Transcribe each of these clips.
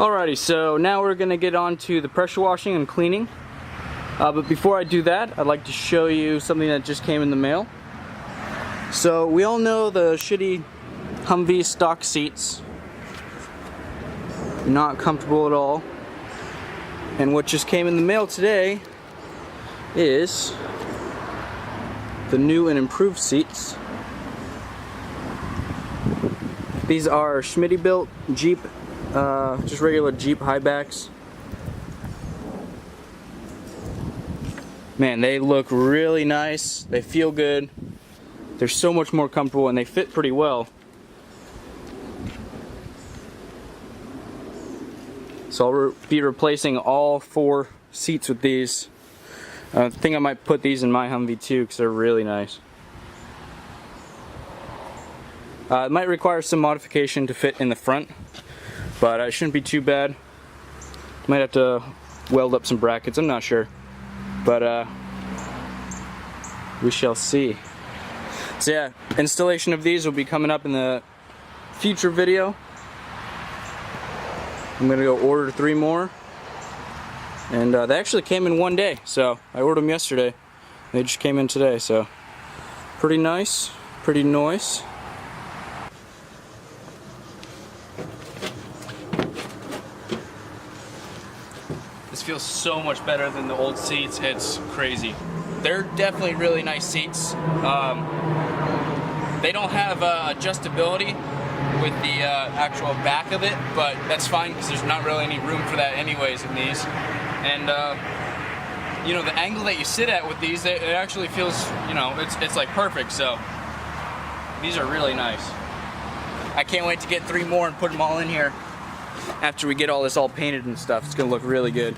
Alrighty, so now we're gonna get on to the pressure washing and cleaning. But before I do that, I'd like to show you something that just came in the mail. So we all know the shitty Humvee stock seats. Not comfortable at all. And what just came in the mail today is the new and improved seats. These are Humvee Built Jeep, just regular Jeep high backs. Man, they look really nice. They feel good. They're so much more comfortable and they fit pretty well. So I'll be replacing all 4 seats with these. I think I might put these in my Humvee too because they're really nice. It might require some modification to fit in the front, but it shouldn't be too bad. Might have to weld up some brackets, I'm not sure. But we shall see. So yeah, installation of these will be coming up in the future video. I'm gonna go order 3 more. And they actually came in one day, so I ordered them yesterday. They just came in today, so pretty nice, pretty nice. This feels so much better than the old seats. It's crazy. They're definitely really nice seats. They don't have adjustability with the actual back of it, but that's fine because there's not really any room for that anyways in these. And you know, the angle that you sit at with these, it actually feels, you know, it's like perfect. So these are really nice. I can't wait to get 3 more and put them all in here after we get all this all painted and stuff. It's gonna look really good.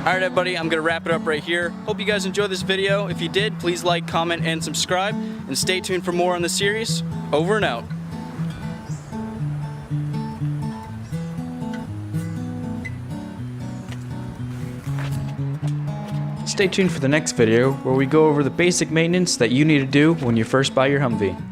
Alright everybody, I'm going to wrap it up right here. Hope you guys enjoyed this video. If you did, please like, comment, and subscribe. And stay tuned for more on the series. Over and out. Stay tuned for the next video where we go over the basic maintenance that you need to do when you first buy your Humvee.